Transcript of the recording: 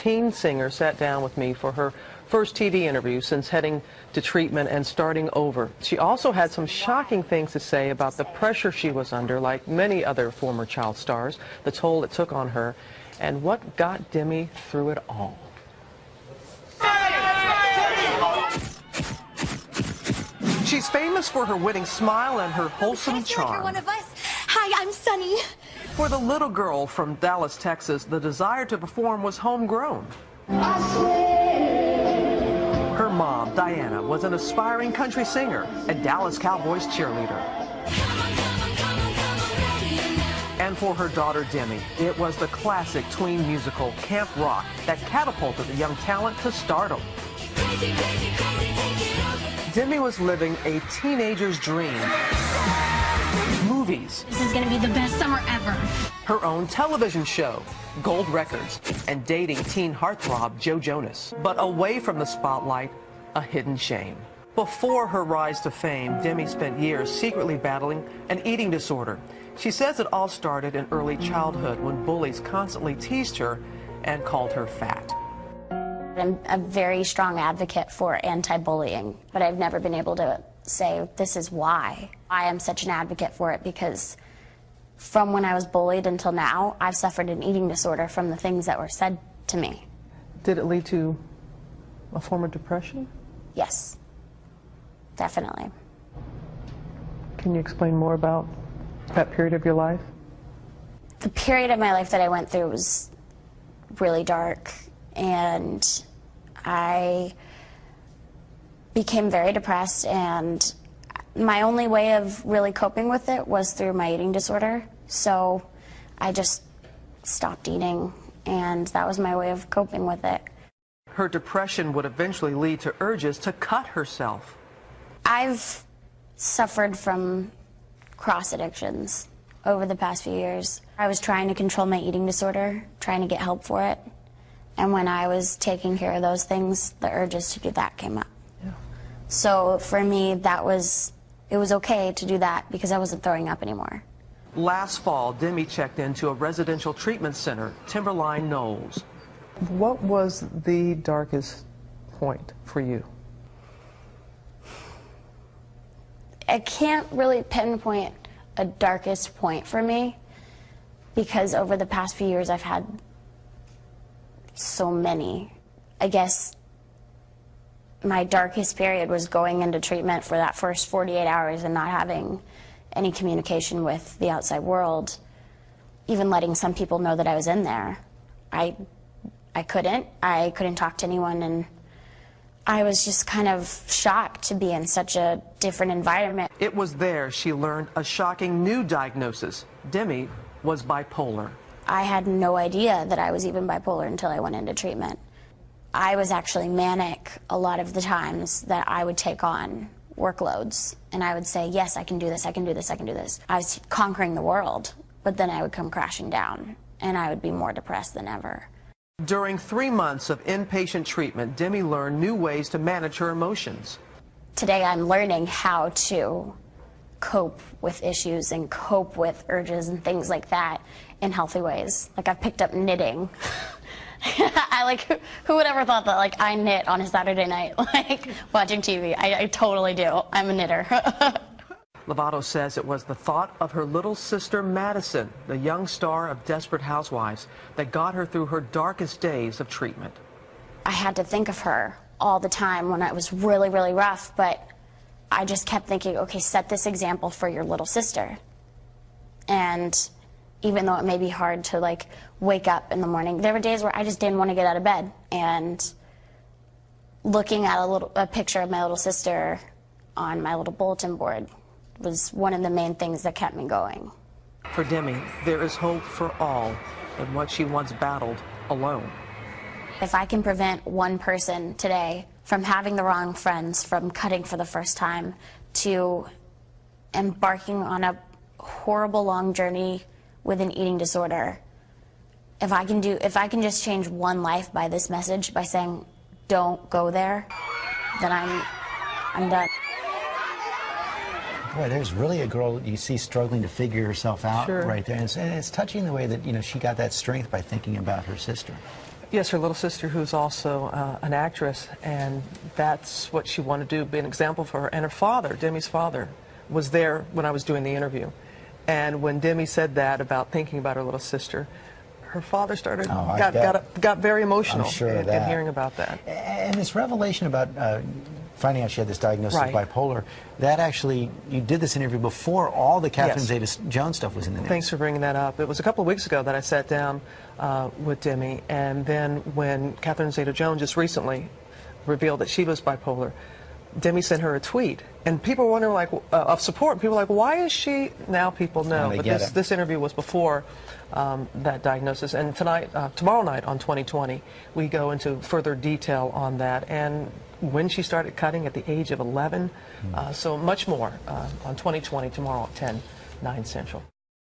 teen singer sat down with me for her first TV interview since heading to treatment and starting over. She also had some shocking things to say about the pressure she was under, like many other former child stars, the toll it took on her, and what got Demi through it all. She's famous for her winning smile and her wholesome charm. You're one of us. Hi, I'm Sunny. For the little girl from Dallas, Texas, the desire to perform was homegrown. Her mom, Diana, was an aspiring country singer, a Dallas Cowboys cheerleader. And for her daughter, Demi, it was the classic tween musical, Camp Rock, that catapulted the young talent to stardom. Demi was living a teenager's dream. Movies. This is going to be the best summer ever. Her own television show, Gold Records, and dating teen heartthrob Joe Jonas. But away from the spotlight, a hidden shame. Before her rise to fame, Demi spent years secretly battling an eating disorder. She says it all started in early childhood when bullies constantly teased her and called her fat. I'm a very strong advocate for anti-bullying, but I've never been able to say this is why. I am such an advocate for it because from when I was bullied until now, I've suffered an eating disorder from the things that were said to me. Did it lead to a form of depression? Yes, definitely. Can you explain more about that period of your life? The period of my life that I went through was really dark, and I became very depressed, and my only way of really coping with it was through my eating disorder. So I just stopped eating, and that was my way of coping with it. Her depression would eventually lead to urges to cut herself. I've suffered from cross addictions over the past few years. I was trying to control my eating disorder, trying to get help for it. And when I was taking care of those things, the urges to do that came up. Yeah. So for me, it was okay to do that because I wasn't throwing up anymore. Last fall, Demi checked into a residential treatment center, Timberline Knolls. What was the darkest point for you? I can't really pinpoint a darkest point for me because over the past few years I've had so many. I guess my darkest period was going into treatment for that first 48 hours and not having any communication with the outside world, even letting some people know that I was in there. I couldn't talk to anyone, and I was just kind of shocked to be in such a different environment. It was there she learned a shocking new diagnosis. Demi was bipolar. I had no idea that I was even bipolar until I went into treatment. I was actually manic a lot of the times that I would take on workloads, and I would say, yes, I can do this, I can do this, I can do this. I was conquering the world, but then I would come crashing down, and I would be more depressed than ever. During 3 months of inpatient treatment, Demi learned new ways to manage her emotions. Today I'm learning how to cope with issues and cope with urges and things like that in healthy ways. Like I've picked up knitting. Who would ever thought that I knit on a Saturday night, watching TV? I totally do. I'm a knitter. Lovato says it was the thought of her little sister Madison, the young star of Desperate Housewives, that got her through her darkest days of treatment. I had to think of her all the time when it was really, really rough, but I just kept thinking, okay, set this example for your little sister. And even though it may be hard to wake up in the morning, there were days where I just didn't want to get out of bed. And looking at a picture of my little sister on my little bulletin board was one of the main things that kept me going. For Demi, there is hope for all in what she once battled alone. If I can prevent one person today from having the wrong friends, from cutting for the first time, to embarking on a horrible long journey with an eating disorder, if I can just change one life by this message, by saying, don't go there, then I'm done. Boy, there's really a girl you see struggling to figure herself out. Sure. Right there. And it's touching the way that, she got that strength by thinking about her sister. Yes, her little sister, who's also an actress, and that's what she wanted to do, be an example for her. And her father, Demi's father, was there when I was doing the interview. And when Demi said that about thinking about her little sister, her father started, got very emotional in hearing about that. And this revelation about finding out she had this diagnosis of bipolar, that actually, you did this interview before all the Catherine Zeta-Jones stuff was in the news. Thanks for bringing that up. It was a couple of weeks ago that I sat down with Demi, and then when Catherine Zeta-Jones just recently revealed that she was bipolar, Demi sent her a tweet, and people were wondering, like, of support. People were like, why is she? Now people know. But this interview was before that diagnosis. And tonight, tomorrow night on 2020, we go into further detail on that and when she started cutting at the age of 11. So much more on 2020 tomorrow at 10, 9 Central.